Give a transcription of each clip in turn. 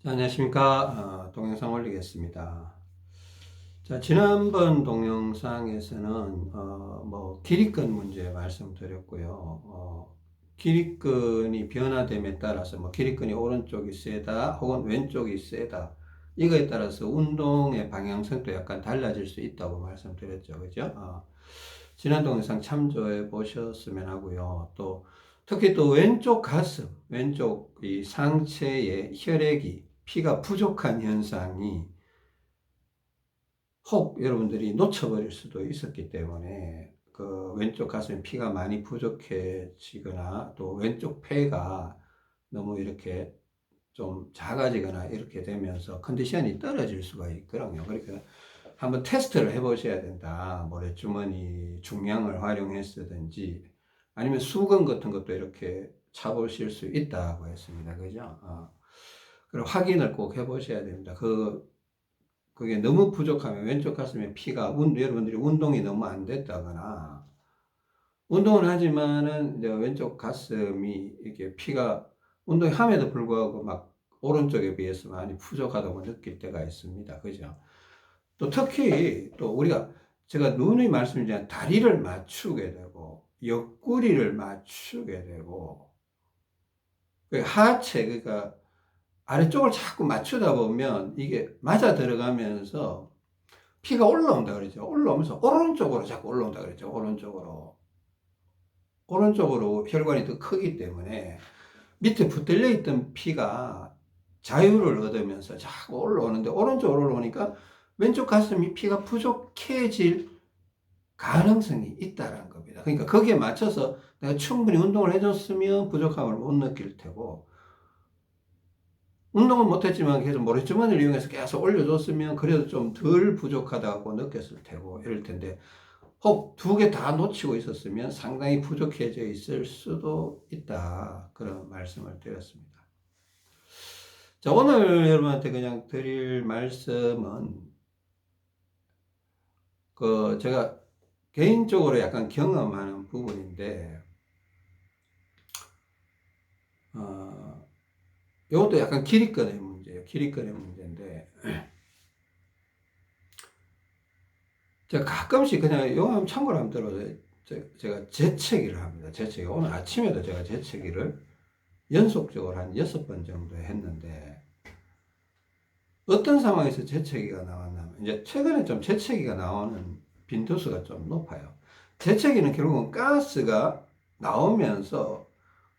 자, 안녕하십니까. 동영상 올리겠습니다. 자, 지난번 동영상에서는 길이끈 문제 말씀드렸고요. 길이끈이 변화됨에 따라서 길이끈이 오른쪽이 세다 혹은 왼쪽이 세다, 이거에 따라서 운동의 방향성도 약간 달라질 수 있다고 말씀드렸죠. 그죠? 지난 동영상 참조해 보셨으면 하고요. 또 특히 또 왼쪽 가슴, 왼쪽 이 상체에 혈액이, 피가 부족한 현상이 혹 여러분들이 놓쳐버릴 수도 있었기 때문에, 그 왼쪽 가슴에 피가 많이 부족해지거나 또 왼쪽 폐가 너무 이렇게 좀 작아지거나 이렇게 되면서 컨디션이 떨어질 수가 있거든요. 그러니까 한번 테스트를 해보셔야 된다. 모래주머니 중량을 활용해서든지 아니면 수건 같은 것도 이렇게 차보실 수 있다고 했습니다. 그죠? 그리고 확인을 꼭 해보셔야 됩니다. 그게 너무 부족하면 왼쪽 가슴에 피가, 여러분들이 운동이 너무 안 됐다거나, 운동을 하지만은 이제 왼쪽 가슴이 이렇게 피가, 운동함에도 불구하고 막 오른쪽에 비해서 많이 부족하다고 느낄 때가 있습니다. 그죠? 또 특히 또 제가 누누이 말씀드리지만 다리를 맞추게 되고, 옆구리를 맞추게 되고, 하체, 그러니까 아래쪽을 자꾸 맞추다 보면 이게 맞아 들어가면서 피가 올라온다 그러죠. 올라오면서 오른쪽으로 자꾸 올라온다 그러죠. 오른쪽으로 혈관이 더 크기 때문에 밑에 붙들려 있던 피가 자유를 얻으면서 자꾸 올라오는데, 오른쪽으로 올라오니까 왼쪽 가슴이 피가 부족해질 가능성이 있다는 겁니다. 그러니까 거기에 맞춰서 내가 충분히 운동을 해줬으면 부족함을 못 느낄 테고, 운동은 못했지만 계속 모래주머니를 이용해서 계속 올려줬으면 그래도 좀 덜 부족하다고 느꼈을 테고 이럴 텐데, 혹 두 개 다 놓치고 있었으면 상당히 부족해져 있을 수도 있다, 그런 말씀을 드렸습니다. 자, 오늘 여러분한테 그냥 드릴 말씀은 제가 개인적으로 약간 경험하는 부분인데, 이것도 약간 길이끈의 문제예요. 길이끈의 문제인데, 제가 가끔씩 그냥 이거 한번 참고로 한번 들어보세요. 제가 재채기를 합니다. 재채기. 오늘 아침에도 제가 재채기를 연속적으로 한 6번 정도 했는데, 어떤 상황에서 재채기가 나왔냐면, 이제 최근에 좀 재채기가 나오는 빈도수가 좀 높아요. 재채기는 결국은 가스가 나오면서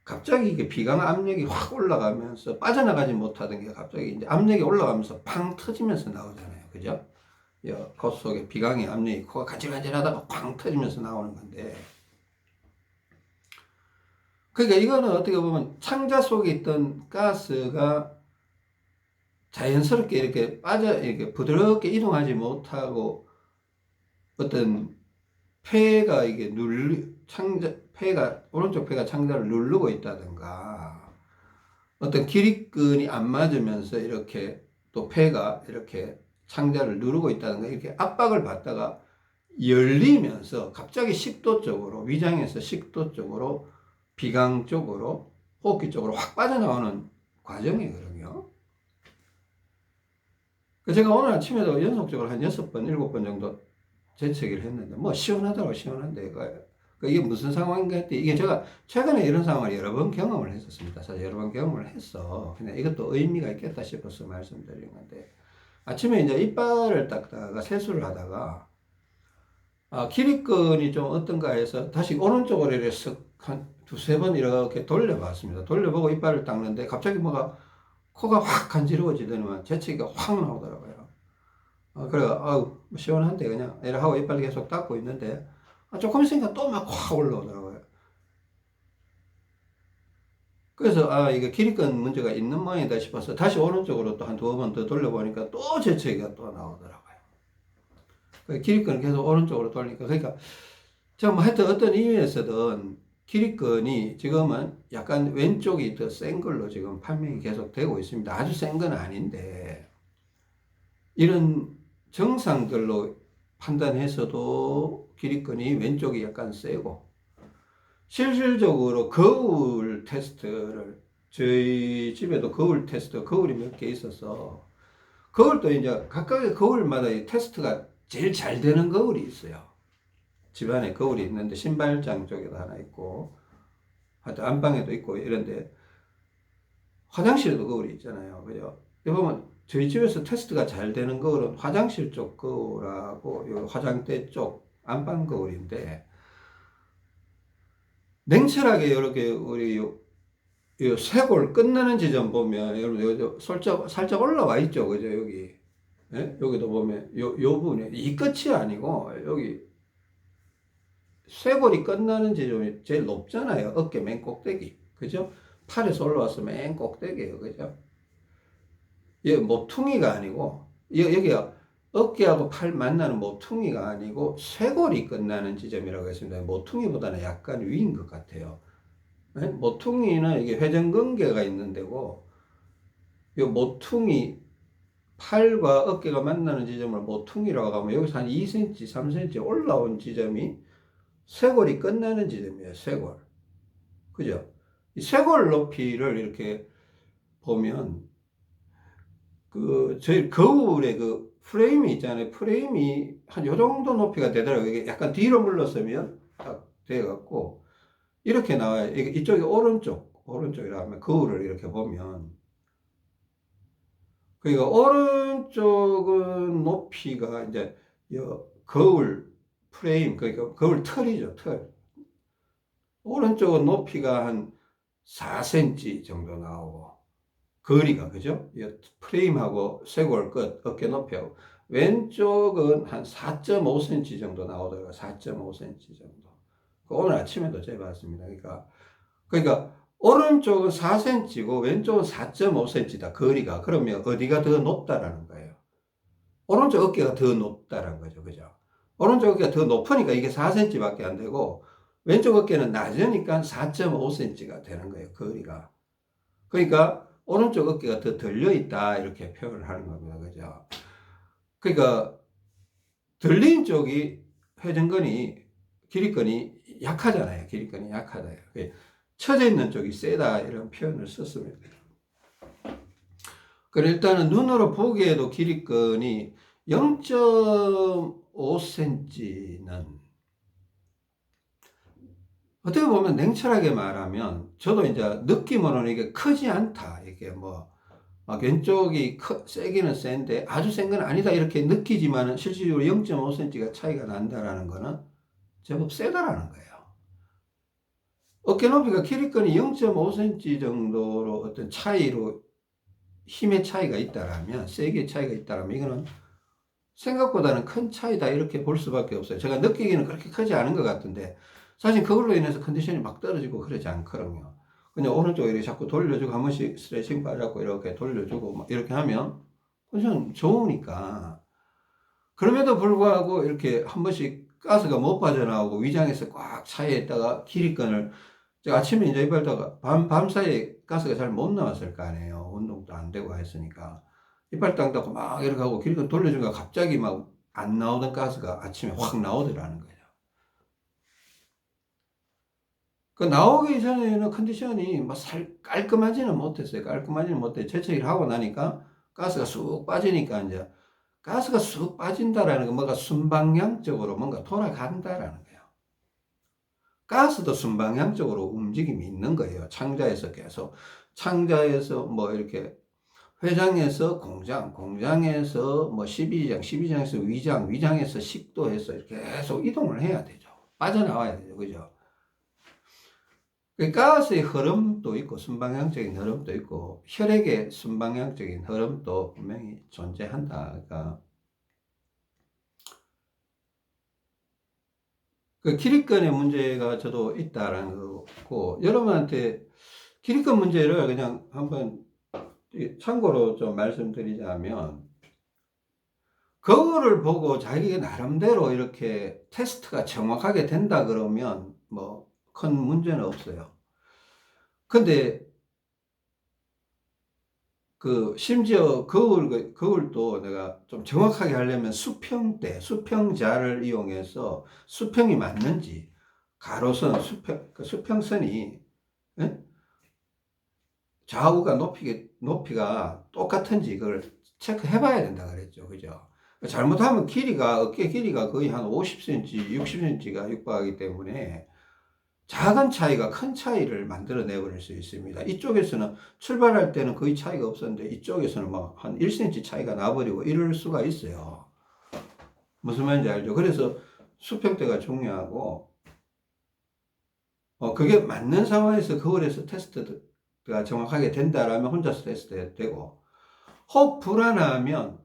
갑자기 이게 비강 압력이 확 올라가면서 빠져나가지 못하던 게 갑자기 이제 압력이 올라가면서 팡 터지면서 나오잖아요. 그죠? 코 속에 비강의 압력이, 코가 간질간질하다가 쾅 터지면서 나오는 건데, 그러니까 이거는 어떻게 보면 창자 속에 있던 가스가 자연스럽게 이렇게 부드럽게 이동하지 못하고 어떤 폐가 이게 오른쪽 폐가 창자를 누르고 있다든가, 어떤 길이끈이 안 맞으면서 이렇게 또 폐가 이렇게 창자를 누르고 있다든가, 이렇게 압박을 받다가 열리면서 갑자기 식도 쪽으로, 위장에서 식도 쪽으로, 비강 쪽으로, 호흡기 쪽으로 확 빠져나오는 과정이거든요. 제가 오늘 아침에도 연속적으로 한 6번, 7번 정도 재채기를 했는데, 시원하다고 시원한데, 이게 무슨 상황인가 했더니, 이게 제가 최근에 이런 상황을 여러 번 경험을 했었습니다. 사실 여러 번 경험을 했어. 근데 이것도 의미가 있겠다 싶어서 말씀드린 건데, 아침에 이제 이빨을 닦다가 세수를 하다가, 길이끈이 좀 어떤가 해서 다시 오른쪽으로 이렇게 한 두세 번 이렇게 돌려봤습니다. 돌려보고 이빨을 닦는데 갑자기 코가 확 간지러워지더니만 재채기가 확 나오더라고요. 그래, 시원한데 그냥 이래 하고 이빨 계속 닦고 있는데, 조금 있으니까 또 막 확 올라오더라고요. 그래서 이게 길이끈 문제가 있는 모양이다 싶어서 다시 오른쪽으로 또 한 두 번 더 돌려보니까 또 재채기가 또 나오더라고요. 길이끈을 계속 오른쪽으로 돌리니까, 그러니까 제가 하여튼 어떤 이유에서든 길이끈이 지금은 약간 왼쪽이 더 센 걸로 지금 판명이 계속 되고 있습니다. 아주 센 건 아닌데, 이런 정상들로 판단해서도 길이끈이 왼쪽이 약간 세고, 실질적으로 거울 테스트를 저희 집에도 거울 테스트, 거울이 몇 개 있어서, 거울도 이제 각각의 거울마다 이 테스트가 제일 잘 되는 거울이 있어요. 집안에 거울이 있는데, 신발장 쪽에도 하나 있고, 하여튼 안방에도 있고, 이런데, 화장실에도 거울이 있잖아요. 그죠? 여기 보면, 저희 집에서 테스트가 잘 되는 거울은 화장실 쪽 거울하고, 요 화장대 쪽 안방 거울인데, 냉철하게 이렇게 우리 이 쇄골 끝나는 지점 보면 여러분 여기 살짝 올라와 있죠, 그죠? 여기 예? 여기도 보면 요 부분이 이 끝이 아니고 여기 쇄골이 끝나는 지점이 제일 높잖아요. 어깨 맨 꼭대기, 그죠? 팔에서 올라와서 맨 꼭대기예요, 그죠? 이 모퉁이가 아니고 여기가 어깨하고 팔 만나는 모퉁이가 아니고 쇄골이 끝나는 지점이라고 했습니다. 모퉁이보다는 약간 위인 것 같아요. 네? 모퉁이는 이게 회전근개가 있는 데고, 이 모퉁이, 팔과 어깨가 만나는 지점을 모퉁이라고 하면 여기서 한 2cm, 3cm 올라온 지점이 쇄골이 끝나는 지점이에요, 쇄골. 그죠? 이 쇄골 높이를 이렇게 보면, 저희 거울의 그 프레임이 있잖아요. 프레임이 한 요 정도 높이가 되더라고요. 이게 약간 뒤로 물렀으면 딱 돼갖고, 이렇게 나와요. 이쪽이 오른쪽이라 하면 거울을 이렇게 보면, 그러니까 오른쪽은 높이가 이제 거울 프레임, 그러니까 거울 털이죠, 털. 오른쪽은 높이가 한 4cm 정도 나오고, 거리가, 그죠? 이 프레임하고 쇄골 끝, 어깨 높이하고. 왼쪽은 한 4.5cm 정도 나오더라고요. 4.5cm 정도. 오늘 아침에도 재봤습니다. 그러니까 오른쪽은 4cm고 왼쪽은 4.5cm다. 거리가. 그러면 어디가 더 높다라는 거예요. 오른쪽 어깨가 더 높다라는 거죠. 그죠? 오른쪽 어깨가 더 높으니까 이게 4cm밖에 안 되고 왼쪽 어깨는 낮으니까 4.5cm가 되는 거예요. 거리가. 그러니까 오른쪽 어깨가 더 들려 있다 이렇게 표현을 하는 겁니다. 그죠? 그러니까 들린 쪽이 회전근이 길이근이 약하잖아요. 길이근이 약하다. 처져 있는 쪽이 세다 이런 표현을 썼습니다. 그래 일단은 눈으로 보기에도 길이근이 0.5cm는 어떻게 보면 냉철하게 말하면 저도 이제 느낌으로는 이게 크지 않다. 이게 뭐 막 왼쪽이 세기는 센데 아주 센 건 아니다 이렇게 느끼지만은 실질적으로 0.5cm가 차이가 난다라는 거는 제법 세다라는 거예요. 어깨 높이가 길이근이 0.5cm 정도로 어떤 차이로 힘의 차이가 있다라면, 세기의 차이가 있다라면 이거는 생각보다는 큰 차이다 이렇게 볼 수밖에 없어요. 제가 느끼기는 그렇게 크지 않은 것 같은데 사실 그걸로 인해서 컨디션이 막 떨어지고 그러지 않거든요. 그냥 오른쪽에 이렇게 자꾸 돌려주고 한 번씩 스트레칭 받았고 이렇게 돌려주고 막 이렇게 하면 컨디션 좋으니까. 그럼에도 불구하고 이렇게 한 번씩 가스가 못 빠져나오고 위장에서 꽉 차여 있다가 길이근을 제가 아침에 이제 이빨다가 밤 사이에 가스가 잘 못 나왔을 거 아니에요. 운동도 안 되고 했으니까. 이빨 딱 닫고 막 이렇게 하고 길이근 돌려주니까 갑자기 막 안 나오던 가스가 아침에 확 나오더라는 거예요. 그 나오기 전에는 컨디션이 막 깔끔하지는 못했어요. 깔끔하지는 못해. 재채기를 하고 나니까 가스가 쑥 빠지니까 이제 가스가 쑥 빠진다라는 건 뭔가 순방향적으로 뭔가 돌아간다라는 거예요. 가스도 순방향적으로 움직임이 있는 거예요. 창자에서 계속. 창자에서 뭐 이렇게 회장에서 공장, 공장에서 뭐 12장, 12장에서 위장, 위장에서 식도에서 이렇게 계속 이동을 해야 되죠. 빠져나와야 되죠. 그죠? 가스의 흐름도 있고 순방향적인 흐름도 있고 혈액의 순방향적인 흐름도 분명히 존재한다. 그러니까 그 길이근의 문제가 저도 있다라는 거고 여러분한테 길이근 문제를 그냥 한번 참고로 좀 말씀드리자면 거울을 보고 자기가 나름대로 이렇게 테스트가 정확하게 된다 그러면 뭐 큰 문제는 없어요. 근데 심지어 거울도 내가 좀 정확하게 하려면 수평자를 이용해서 수평이 맞는지, 가로선, 수평선이, 예? 좌우가 높이가 똑같은지 그걸 체크해 봐야 된다 그랬죠. 그죠? 잘못하면 어깨 길이가 거의 한 50cm, 60cm가 육박하기 때문에 작은 차이가 큰 차이를 만들어내 버릴 수 있습니다. 이쪽에서는 출발할 때는 거의 차이가 없었는데 이쪽에서는 막 한 1cm 차이가 나버리고 이럴 수가 있어요. 무슨 말인지 알죠? 그래서 수평대가 중요하고, 그게 맞는 상황에서 거울에서 테스트가 정확하게 된다라면 혼자서 테스트해도 되고, 혹 불안하면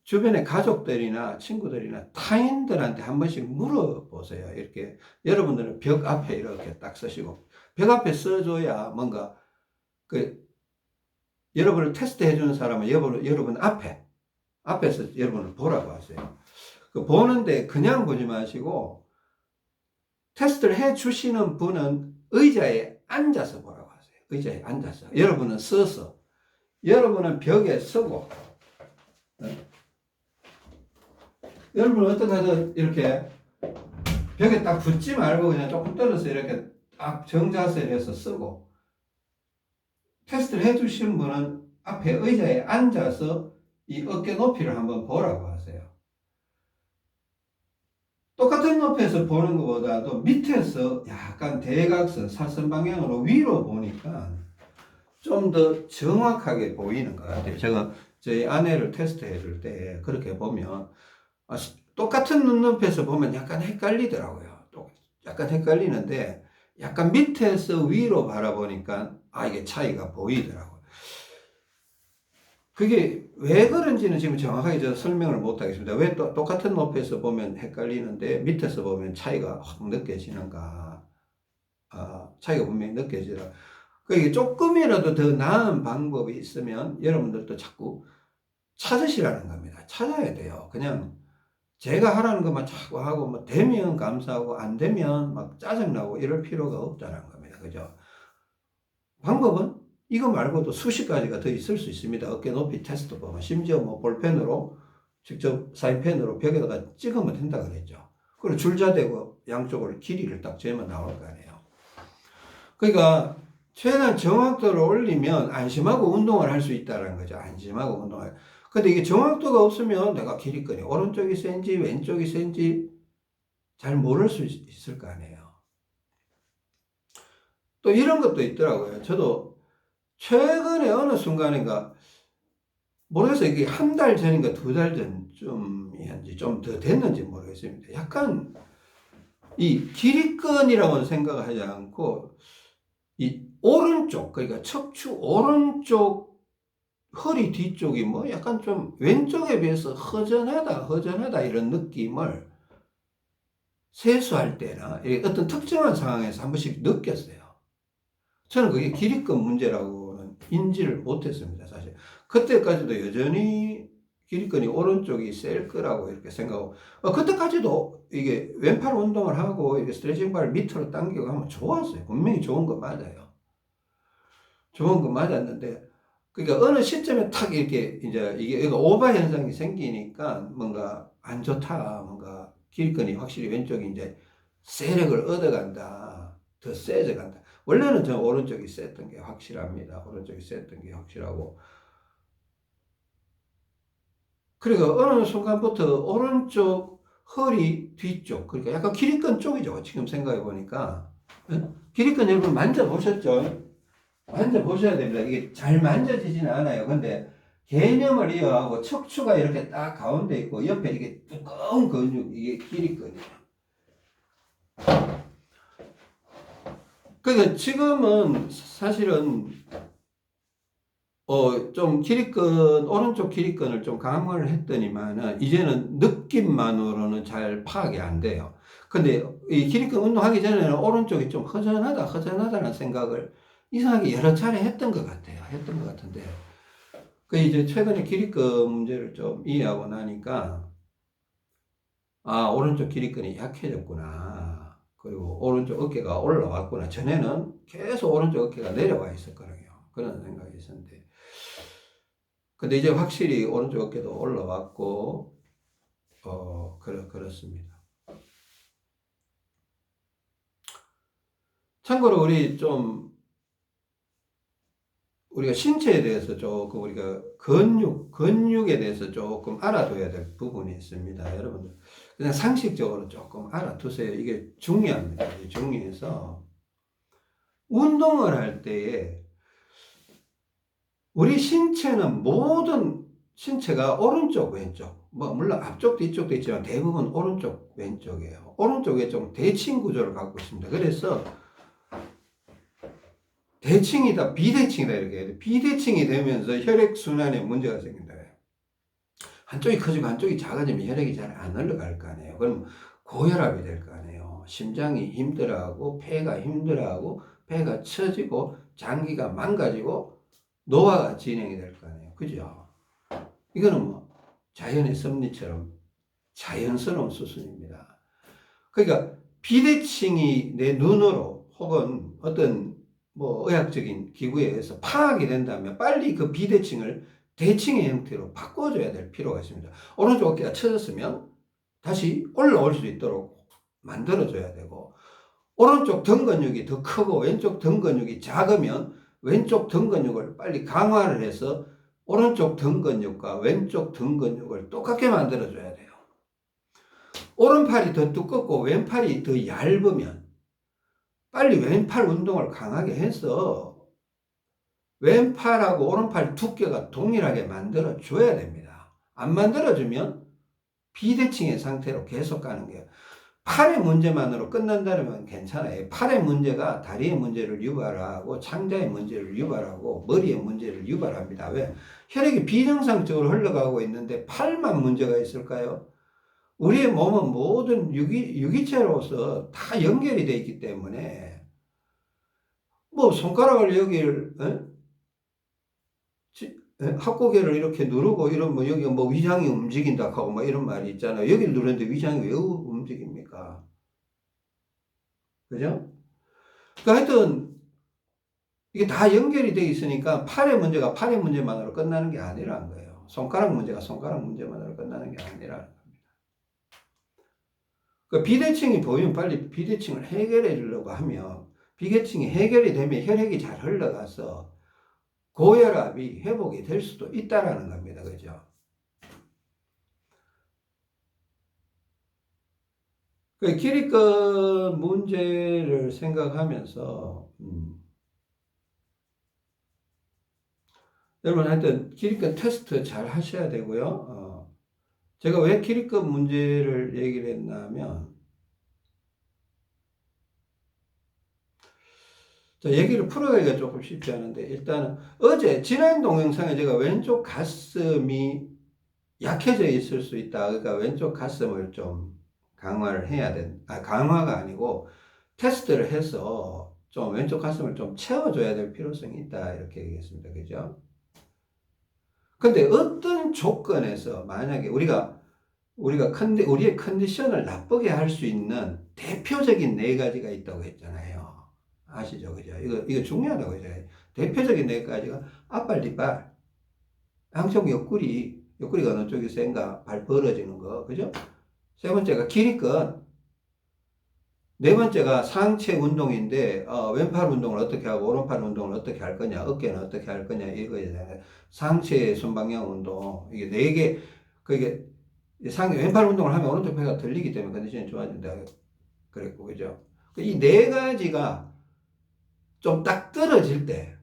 주변의 가족들이나 친구들이나 타인들한테 한 번씩 물어보세요. 이렇게 여러분들은 벽 앞에 이렇게 딱 쓰시고, 벽 앞에 써줘야 뭔가 그 여러분을 테스트해 주는 사람은 여러분 앞에서 여러분을 보라고 하세요. 그 보는데 그냥 보지 마시고 테스트를 해 주시는 분은 의자에 앉아서 보라고 하세요. 의자에 앉아서. 여러분은 서서, 여러분은 벽에 서고, 여러분은 어떻게 하든 이렇게 벽에 딱 붙지 말고 그냥 조금 떨어서 이렇게 딱 정자세를 해서 쓰고, 테스트를 해 주시는 분은 앞에 의자에 앉아서 이 어깨 높이를 한번 보라고 하세요. 똑같은 높이에서 보는 것보다도 밑에서 약간 대각선, 사선 방향으로 위로 보니까 좀 더 정확하게 보이는 것 같아요. 제가 저희 아내를 테스트해 줄 때 그렇게 보면 똑같은 눈높이에서 보면 약간 헷갈리더라고요. 약간 헷갈리는데 약간 밑에서 위로 바라보니까 이게 차이가 보이더라고요. 그게 왜 그런지는 지금 정확하게 저 설명을 못 하겠습니다. 왜 또 똑같은 높이에서 보면 헷갈리는데 밑에서 보면 차이가 확 느껴지는가? 차이가 분명히 느껴지더라. 그게 조금이라도 더 나은 방법이 있으면 여러분들도 자꾸 찾으시라는 겁니다. 찾아야 돼요. 그냥 제가 하라는 것만 자꾸 하고 뭐 되면 감사하고 안 되면 막 짜증나고 이럴 필요가 없다는 겁니다. 그죠? 방법은 이거 말고도 수십 가지가 더 있을 수 있습니다. 어깨 높이 테스트 보면 심지어 뭐 볼펜으로 직접 사인펜으로 벽에다가 찍으면 된다 그랬죠. 그리고 줄자대고 양쪽으로 길이를 딱 재면 나올 거 아니에요. 그러니까 최대한 정확도를 올리면 안심하고 운동을 할 수 있다는 거죠. 안심하고 운동을. 근데 이게 정확도가 없으면 내가 기립근이 오른쪽이 센지 왼쪽이 센지 잘 모를 수 있을 거 아니에요. 또 이런 것도 있더라고요. 저도 최근에 어느 순간인가 모르겠어요. 이게 한 달 전인가 두 달 전쯤이었는지 좀 더 됐는지 모르겠습니다. 약간 이 기립근이라고는 생각을 하지 않고 이 오른쪽, 그러니까 척추 오른쪽 허리 뒤쪽이 뭐 약간 좀 왼쪽에 비해서 허전하다 이런 느낌을 세수할 때나 어떤 특정한 상황에서 한 번씩 느꼈어요. 저는 그게 기립근 문제라고는 인지를 못했습니다, 사실. 그때까지도 여전히 기립근이 오른쪽이 셀 거라고 이렇게 생각하고, 그때까지도 이게 왼팔 운동을 하고 이게 스트레칭 바를 밑으로 당기고 하면 좋았어요. 분명히 좋은 거 맞아요. 좋은 거 맞았는데, 그러니까 어느 시점에 탁 이렇게 이제 이게 오바 현상이 생기니까 뭔가 안 좋다, 뭔가 기립근이 확실히 왼쪽이 이제 세력을 얻어간다, 더 세져간다. 원래는 저 오른쪽이 셌던 게 확실합니다. 오른쪽이 셌던 게 확실하고. 그러니까 어느 순간부터 오른쪽 허리 뒤쪽, 그러니까 약간 기립근 쪽이죠. 지금 생각해 보니까. 기립근 여러분 만져보셨죠? 만져보셔야 됩니다. 이게 잘 만져지지는 않아요. 근데 개념을 이어가고 척추가 이렇게 딱 가운데 있고 옆에 이게 두꺼운 근육, 이게 기립근이에요. 그러니까 지금은 사실은 좀 오른쪽 기립근을 좀 강화를 했더니만은, 이제는 느낌만으로는 잘 파악이 안 돼요. 근데 이 기립근 운동하기 전에는 오른쪽이 좀 허전하다는 생각을 이상하게 여러 차례 했던 것 같아요. 했던 것 같은데. 그 이제 최근에 기립근 문제를 좀 이해하고 나니까, 오른쪽 기립근이 약해졌구나. 그리고 오른쪽 어깨가 올라왔구나. 전에는 계속 오른쪽 어깨가 내려와 있었거든요. 그런 생각이 있었는데. 근데 이제 확실히 오른쪽 어깨도 올라왔고, 그렇습니다. 참고로 우리 좀 우리가 신체에 대해서 조금 우리가 근육에 대해서 조금 알아둬야 될 부분이 있습니다. 여러분들. 그냥 상식적으로 조금 알아두세요. 이게 중요합니다. 이게 중요해서 운동을 할 때에 우리 신체는 모든 신체가 오른쪽, 왼쪽, 뭐 물론 앞쪽도 뒤쪽도 있지만 대부분 오른쪽, 왼쪽이에요. 오른쪽에 좀 대칭 구조를 갖고 있습니다. 그래서 대칭이다, 비대칭이다 이렇게 해요. 비대칭이 되면서 혈액순환에 문제가 생긴다. 한쪽이 커지고 한쪽이 작아지면 혈액이 잘 안 흘러갈 거 아니에요. 그럼 고혈압이 될 거 아니에요. 심장이 힘들어하고 폐가 힘들어하고 폐가 처지고 장기가 망가지고 노화가 진행이 될 거 아니에요. 그죠? 이거는 뭐 자연의 섭리처럼 자연스러운 수순입니다. 그러니까 비대칭이 내 눈으로 혹은 어떤 뭐 의학적인 기구에 의해서 파악이 된다면 빨리 그 비대칭을 대칭의 형태로 바꿔줘야 될 필요가 있습니다. 오른쪽 어깨가 처졌으면 다시 올라올 수 있도록 만들어줘야 되고, 오른쪽 등 근육이 더 크고 왼쪽 등 근육이 작으면 왼쪽 등 근육을 빨리 강화를 해서 오른쪽 등 근육과 왼쪽 등 근육을 똑같게 만들어줘야 돼요. 오른팔이 더 두껍고 왼팔이 더 얇으면 빨리 왼팔 운동을 강하게 해서 왼팔하고 오른팔 두께가 동일하게 만들어줘야 됩니다. 안 만들어주면 비대칭의 상태로 계속 가는 거예요. 팔의 문제만으로 끝난다면 괜찮아요. 팔의 문제가 다리의 문제를 유발하고 창자의 문제를 유발하고 머리의 문제를 유발합니다. 왜? 혈액이 비정상적으로 흘러가고 있는데 팔만 문제가 있을까요? 우리의 몸은 모든 유기체로서 다 연결이 되어 있기 때문에 뭐 손가락을 여기를 합고개를 이렇게 누르고 이런 뭐 여기 뭐 위장이 움직인다 하고 뭐 이런 말이 있잖아요. 여기를 누르는데 위장이 왜 움직입니까? 그죠? 그러니까 하여튼 이게 다 연결이 되어 있으니까 팔의 문제가 팔의 문제만으로 끝나는 게 아니라는 거예요. 손가락 문제가 손가락 문제만으로 끝나는 게 아니라는 겁니다. 그 비대칭이 보이면 빨리 비대칭을 해결해 주려고 하면 비대칭이 해결이 되면 혈액이 잘 흘러가서 고혈압이 회복이 될 수도 있다라는 겁니다. 그죠? 그 기립근 문제를 생각하면서 여러분 하여튼 기립근 테스트 잘 하셔야 되고요. 제가 왜 기립근 문제를 얘기를 했냐면 자, 얘기를 풀어가기가 조금 쉽지 않은데 일단은 어제 지난 동영상에 제가 왼쪽 가슴이 약해져 있을 수 있다. 그러니까 왼쪽 가슴을 좀 강화를 해야 강화가 아니고 테스트를 해서 좀 왼쪽 가슴을 좀 채워줘야 될 필요성이 있다. 이렇게 얘기했습니다. 그죠? 근데 어떤 조건에서 만약에 우리의 컨디션을 나쁘게 할 수 있는 대표적인 네 가지가 있다고 했잖아요. 아시죠? 그죠? 이거 중요하다고 했잖아요. 대표적인 네 가지가 앞발, 뒷발, 양쪽 옆구리가 어느 쪽이 센가, 발 벌어지는 거, 그죠? 세 번째가 기립근, 네 번째가 상체 운동인데, 왼팔 운동을 어떻게 하고, 오른팔 운동을 어떻게 할 거냐, 어깨는 어떻게 할 거냐, 이거잖아요. 상체 순방향 운동, 이게 네 개, 그게, 왼팔 운동을 하면 오른쪽 폐가 들리기 때문에 컨디션이 좋아진다. 그랬고, 그죠? 이 네 가지가 좀 딱 떨어질 때,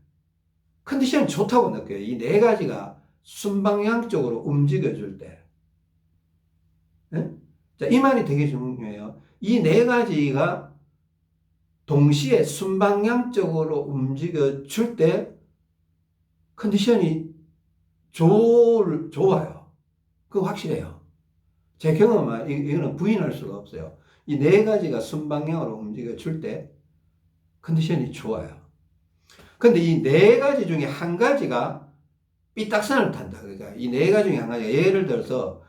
컨디션이 좋다고 느껴요. 이 네 가지가 순방향 쪽으로 움직여줄 때. 네? 자, 이 말이 되게 중요해요. 이 네 가지가 동시에 순방향적으로 움직여줄 때 컨디션이 좋아요. 그거 확실해요. 제 경험은 이거는 부인할 수가 없어요. 이 네 가지가 순방향으로 움직여줄 때 컨디션이 좋아요. 근데 이 네 가지 중에 한 가지가 삐딱선을 탄다. 그러니까 이 네 가지 중에 한 가지가 예를 들어서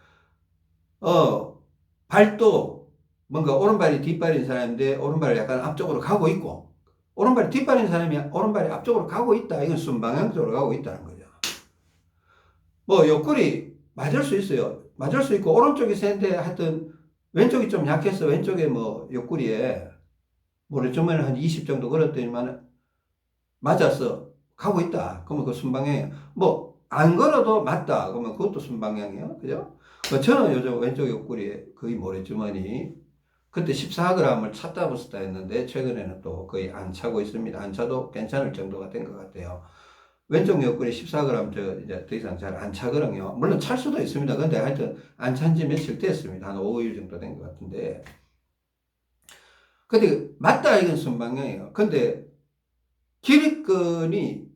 발도 뭔가 오른발이 뒷발인 사람인데 오른발이 약간 앞쪽으로 가고 있고 오른발이 뒷발인 사람이 오른발이 앞쪽으로 가고 있다. 이건 순방향적으로 가고 있다는 거죠. 뭐 옆구리 맞을 수 있어요. 맞을 수 있고 오른쪽이 센데 하여튼 왼쪽이 좀 약해서 왼쪽에 뭐 옆구리에 뭐 처음에는 한 20 정도 걸었더니만 맞았어. 가고 있다. 그러면 그 순방향이에요. 뭐, 안 걸어도 맞다. 그러면 그것도 순방향이에요. 그죠? 저는 요즘 왼쪽 옆구리에 거의 모래주머니, 그때 14g을 찼다 bus었다 했는데, 최근에는 또 거의 안 차고 있습니다. 안 차도 괜찮을 정도가 된 것 같아요. 왼쪽 옆구리 14g 이제 더 이상 잘 안 차거든요. 물론 찰 수도 있습니다. 근데 하여튼 안 찬 지 며칠 됐습니다. 한 5, 6일 정도 된 것 같은데. 근데 맞다 이건 순방향이에요. 근데 기립근이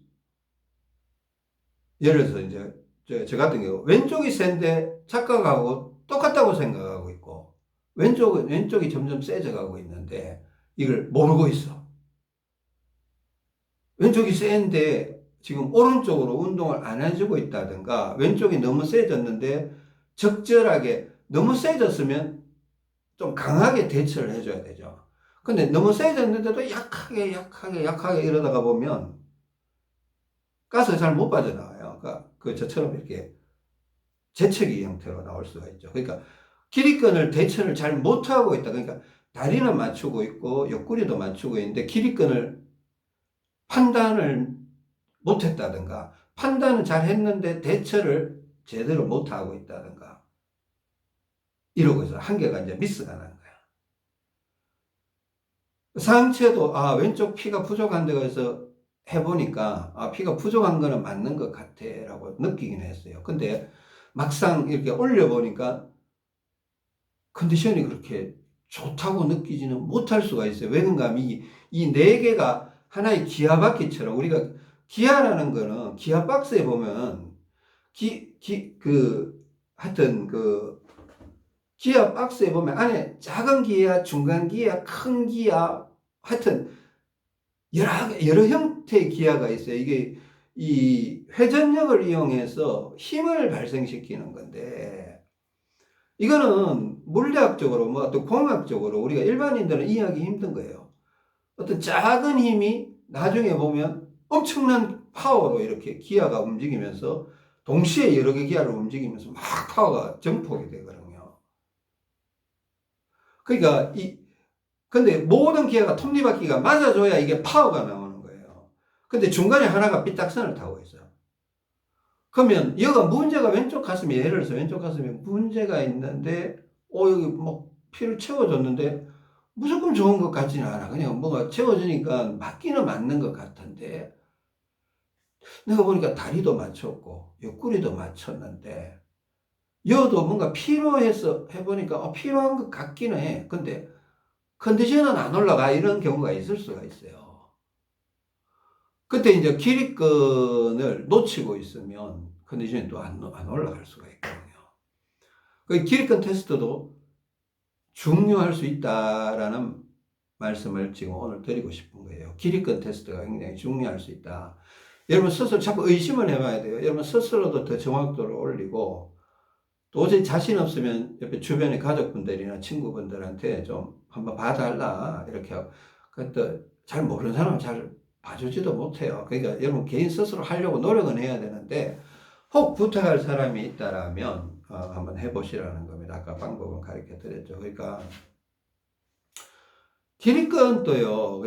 예를 들어서 이제 저 같은 경우 왼쪽이 센데 착각하고 똑같다고 생각하고 있고 왼쪽이 점점 세져 가고 있는데 이걸 모르고 있어. 왼쪽이 센데 지금 오른쪽으로 운동을 안 해주고 있다든가 왼쪽이 너무 세졌는데 적절하게 너무 세졌으면 좀 강하게 대처를 해줘야 되죠. 근데 너무 세졌는데도 약하게 이러다가 보면 가스가 잘 못 빠져나와요. 그러니까 저처럼 이렇게 재채기 형태로 나올 수가 있죠. 그러니까 길이끈을 대처를 잘 못하고 있다. 그러니까 다리는 맞추고 있고 옆구리도 맞추고 있는데 길이끈을 판단을 못했다든가 판단은 잘 했는데 대처를 제대로 못하고 있다든가 이러고 있어. 한계가 이제 미스가 나는 거야. 상체도 왼쪽 피가 부족한 데가 있어 해보니까 피가 부족한 거는 맞는 것 같아 라고 느끼긴 했어요. 근데 막상 이렇게 올려보니까 컨디션이 그렇게 좋다고 느끼지는 못할 수가 있어요. 왜 그런가 하면 이 네 개가 하나의 기아바퀴처럼 우리가 기아라는 거는 기아 박스에 보면 하여튼 기아 박스에 보면 안에 작은 기아, 중간 기아, 큰 기아 하여튼 여러 형태의 기아가 있어요. 이게 이 회전력을 이용해서 힘을 발생시키는 건데 이거는 물리학적으로 뭐 또 공학적으로 우리가 일반인들은 이해하기 힘든 거예요. 어떤 작은 힘이 나중에 보면 엄청난 파워로 이렇게 기아가 움직이면서 동시에 여러 개 기아를 움직이면서 막 파워가 증폭이 되거든요. 그러니까 근데 모든 기아가 톱니바퀴가 맞아줘야 이게 파워가 나오는 거예요. 근데 중간에 하나가 삐딱선을 타고 있어요. 그러면 여기가 문제가 왼쪽 가슴에 예를 들어서 왼쪽 가슴에 문제가 있는데 여기 뭐 피를 채워줬는데 무조건 좋은 것 같지는 않아. 그냥 뭐가 채워주니까 맞기는 맞는 것 같은데 내가 보니까 다리도 맞췄고 옆구리도 맞췄는데 여도 뭔가 필요해서 해보니까 필요한 것 같기는 해. 근데 컨디션은 안 올라가 이런 경우가 있을 수가 있어요. 그때 이제 기립근을 놓치고 있으면 컨디션이 또 안 올라갈 수가 있거든요. 그 기립근 테스트도 중요할 수 있다라는 말씀을 지금 오늘 드리고 싶은 거예요. 기립근 테스트가 굉장히 중요할 수 있다. 여러분 스스로 자꾸 의심을 해봐야 돼요. 여러분 스스로도 더 정확도를 올리고 도저히 자신 없으면 옆에 주변의 가족분들이나 친구분들한테 좀 한번 봐달라 이렇게 하고 그것도 잘 모르는 사람은 잘 봐주지도 못해요. 그러니까 여러분 개인 스스로 하려고 노력은 해야 되는데 혹 부탁할 사람이 있다라면 한번 해보시라는 겁니다. 아까 방법은 가르쳐 드렸죠. 그러니까 기립근도요.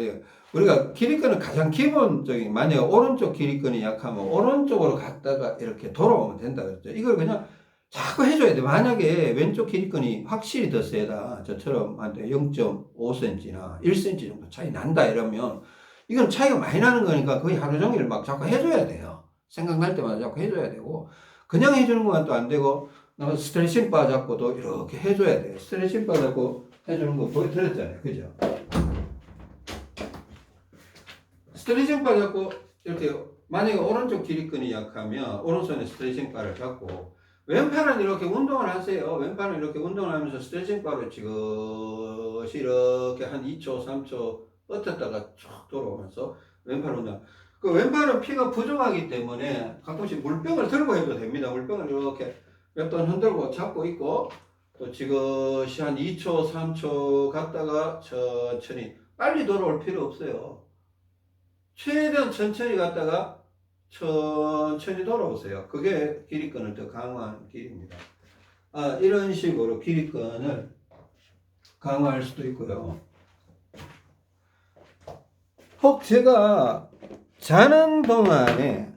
우리가 기립근은 가장 기본적인 만약에 오른쪽 기립근이 약하면 오른쪽으로 갔다가 이렇게 돌아오면 된다 그랬죠. 이걸 그냥 자꾸 해줘야 돼. 만약에 왼쪽 기립근이 확실히 더 세다. 저처럼 한 0.5cm나 1cm 정도 차이 난다 이러면 이건 차이가 많이 나는 거니까 거의 하루 종일 막 자꾸 해줘야 돼요. 생각날 때마다 자꾸 해줘야 되고 그냥 해주는 건 또 안 되고 스트레칭 바 잡고도 이렇게 해줘야 돼요. 스트레칭 바 잡고 해주는 거 보여드렸잖아요. 그죠? 스트레칭 바 잡고 이렇게 만약에 오른쪽 기립근이 약하면 오른손에 스트레칭 바를 잡고 왼팔은 이렇게 운동을 하세요. 왼팔은 이렇게 운동을 하면서 스트레칭 바를 지그시 이렇게 한 2초, 3초 뻗었다가 쭉 돌아오면서 왼팔 운동. 그 왼팔은 피가 부족하기 때문에 가끔씩 물병을 들고 해도 됩니다. 물병을 이렇게 몇 번 흔들고 잡고 있고 또 지그시 한 2초, 3초 갔다가 천천히 빨리 돌아올 필요 없어요. 최대한 천천히 갔다가 천천히 돌아오세요. 그게 기립근을 더 강화하는 길입니다. 이런 식으로 기립근을 강화할 수도 있고요. 혹 제가 자는 동안에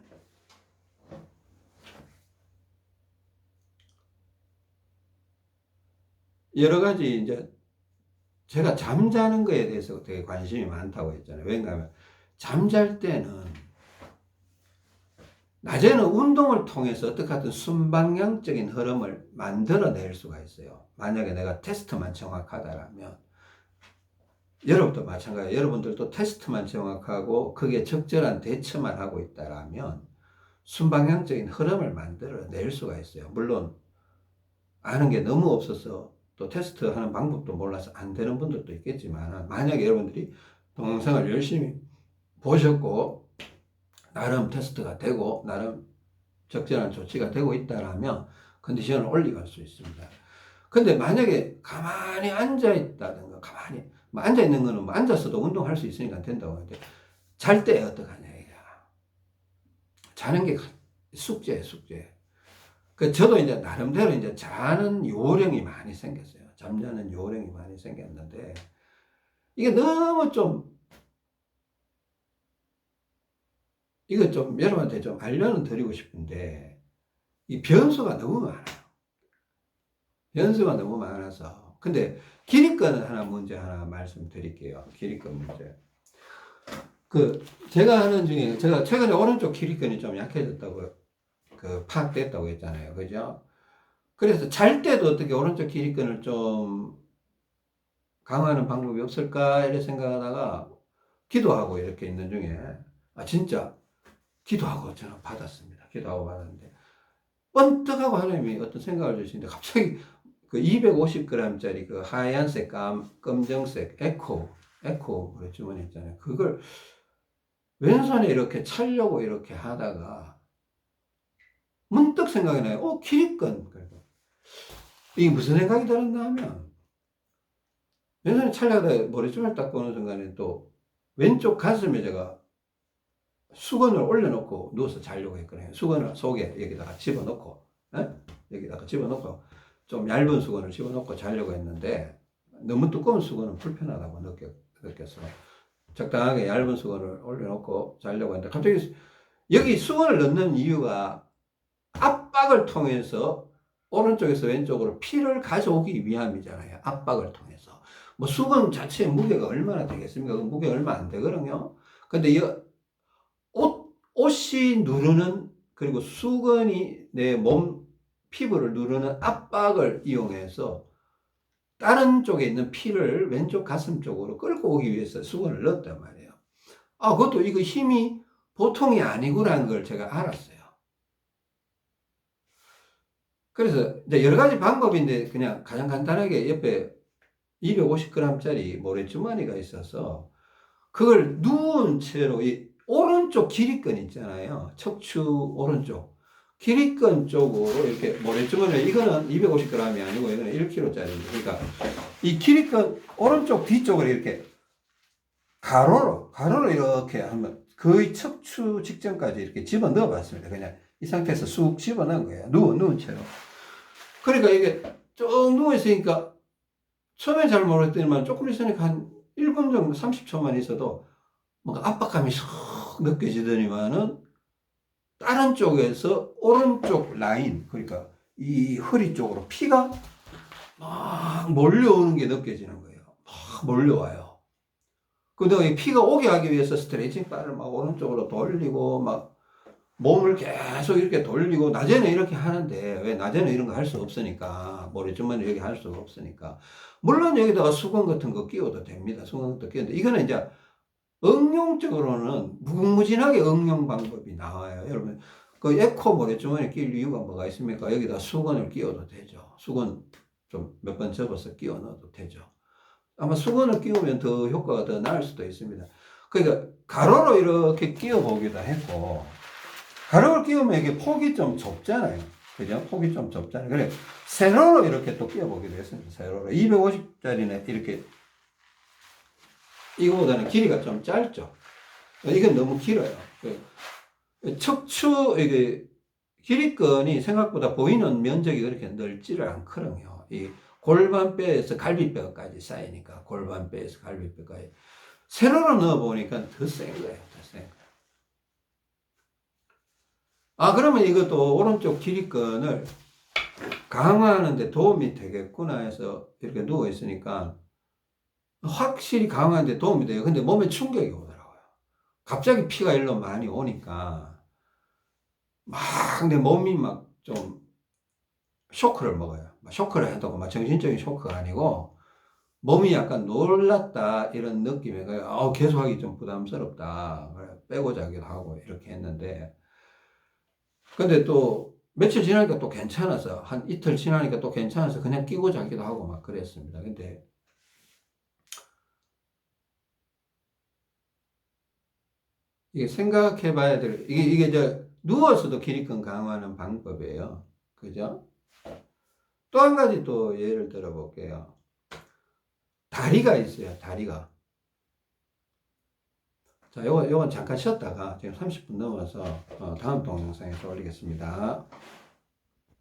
여러 가지 이제 제가 잠자는 거에 대해서 되게 관심이 많다고 했잖아요. 왜냐하면 잠잘 때는 낮에는 운동을 통해서 어떻게 하든 순방향적인 흐름을 만들어낼 수가 있어요. 만약에 내가 테스트만 정확하다라면 여러분도 마찬가지예요. 여러분들도 테스트만 정확하고 그게 적절한 대처만 하고 있다라면 순방향적인 흐름을 만들어낼 수가 있어요. 물론 아는 게 너무 없어서 또 테스트하는 방법도 몰라서 안 되는 분들도 있겠지만 만약에 여러분들이 동영상을 열심히 보셨고 나름 테스트가 되고 나름 적절한 조치가 되고 있다라면 컨디션을 올라갈 수 있습니다. 근데 만약에 가만히 앉아 있다든가 가만히 뭐 앉아 있는 거는 뭐 앉아서도 운동할 수 있으니까 된다고 하는데 잘 때 어떡하냐 이게 자는 게 숙제예요, 숙제. 그 저도 이제 나름대로 이제 자는 요령이 많이 생겼어요. 잠자는 요령이 많이 생겼는데 이게 너무 좀 이거 좀 여러분한테 좀 알려는 드리고 싶은데 이 변수가 너무 많아요. 변수가 너무 많아서 근데 기립근 하나 문제 하나 말씀드릴게요. 기립근 문제. 그 제가 하는 중에 제가 최근에 오른쪽 기립근이 좀 약해졌다고 그 파악됐다고 했잖아요. 그죠? 그래서 잘 때도 어떻게 오른쪽 기립근을 좀 강화하는 방법이 없을까 이렇게 생각하다가 기도하고 이렇게 있는 중에 진짜 기도하고 저는 받았습니다. 기도하고 받았는데 번뜩하고 하나님이 어떤 생각을 주시는데 갑자기 그 250g짜리 그 하얀색 검정색 에코 주머니 있잖아요. 그걸 왼손에 이렇게 차려고 이렇게 하다가 문득 생각이 나요. 기립근. 이게 무슨 생각이 들었나 하면 왼손에 차려다 머리춤을 딱 꺼는 순간에 또 왼쪽 가슴에 제가 수건을 올려놓고 누워서 자려고 했거든요. 수건을 속에 여기다가 집어넣고, 여기다가 집어넣고, 좀 얇은 수건을 집어넣고 자려고 했는데, 너무 두꺼운 수건은 불편하다고 느꼈어. 적당하게 얇은 수건을 올려놓고 자려고 했는데, 갑자기 여기 수건을 넣는 이유가 압박을 통해서 오른쪽에서 왼쪽으로 피를 가져오기 위함이잖아요. 압박을 통해서. 뭐 수건 자체의 무게가 얼마나 되겠습니까? 그 무게 얼마 안 되거든요. 근데 이 옷이 누르는 그리고 수건이 내 몸 피부를 누르는 압박을 이용해서 다른 쪽에 있는 피를 왼쪽 가슴 쪽으로 끌고 오기 위해서 수건을 넣었단 말이에요. 그것도 이거 힘이 보통이 아니구나는 걸 제가 알았어요. 그래서 이제 여러 가지 방법인데 그냥 가장 간단하게 옆에 250g짜리 모래주머니가 있어서 그걸 누운 채로 이 오른쪽 기립근 있잖아요. 척추 오른쪽. 기립근 쪽으로 이렇게 모래주머니, 이거는 250g이 아니고 이거는 1kg짜리입니다. 그러니까 이 기립근 오른쪽 뒤쪽을 이렇게 가로로 이렇게 하면 거의 척추 직전까지 이렇게 집어 넣어 봤습니다. 그냥 이 상태에서 쑥 집어 넣은 거예요. 누운 채로. 그러니까 이게 쭉 누워 있으니까 처음엔 잘 모르겠더니만 조금 있으니까 한 1분 정도 30초만 있어도 뭔가 압박감이 쏙 느껴지더니만은 다른 쪽에서 오른쪽 라인, 그러니까 이 허리 쪽으로 피가 막 몰려오는 게 느껴지는 거예요. 막 몰려와요. 근데 이 피가 오게 하기 위해서 스트레칭 바를 막 오른쪽으로 돌리고 막 몸을 계속 이렇게 돌리고 낮에는 이렇게 하는데 왜 낮에는 이런 거 할 수 없으니까 머리주머니 여기 할 수가 없으니까 물론 여기다가 수건 같은 거 끼워도 됩니다. 수건 같은 거 끼우는데 이거는 이제 응용적으로는 무궁무진하게 응용 방법이 나와요. 여러분, 그 에코 모래주머니 끼울 이유가 뭐가 있습니까? 여기다 수건을 끼워도 되죠. 수건 좀 몇 번 접어서 끼워 넣어도 되죠. 아마 수건을 끼우면 더 효과가 더 나을 수도 있습니다. 그러니까 가로로 이렇게 끼워 보기도 했고, 가로를 끼우면 이게 폭이 좀 좁잖아요. 그죠? 폭이 좀 좁잖아요. 그래, 세로로 이렇게 또 끼워 보기도 했습니다. 세로로. 250짜리는 이렇게 이거보다는 길이가 좀 짧죠. 이건 너무 길어요. 척추, 이게, 기립근이 생각보다 보이는 면적이 그렇게 넓지를 않거든요. 이 골반뼈에서 갈비뼈까지 쌓이니까, 골반뼈에서 갈비뼈까지. 세로로 넣어보니까 더 센 거예요. 더 센 거예요. 그러면 이것도 오른쪽 길이근을 강화하는 데 도움이 되겠구나 해서 이렇게 누워 있으니까 확실히 강화하는 데 도움이 돼요. 근데 몸에 충격이 오더라고요. 갑자기 피가 일로 많이 오니까 막 내 몸이 막 좀 쇼크를 먹어요. 쇼크를 해도 막 정신적인 쇼크가 아니고 몸이 약간 놀랐다 이런 느낌에 계속 하기 좀 부담스럽다. 빼고 자기도 하고 이렇게 했는데 근데 또 며칠 지나니까 또 괜찮아서 한 이틀 지나니까 또 괜찮아서 그냥 끼고 자기도 하고 막 그랬습니다. 근데 이게 생각해 봐야 될 이게 이제 누워서도 기립근 강화하는 방법이에요. 그죠? 또 한 가지 또 예를 들어 볼게요. 다리가 있어요. 다리가. 자, 요건 잠깐 쉬었다가 지금 30분 넘어서 다음 동영상에서 올리겠습니다.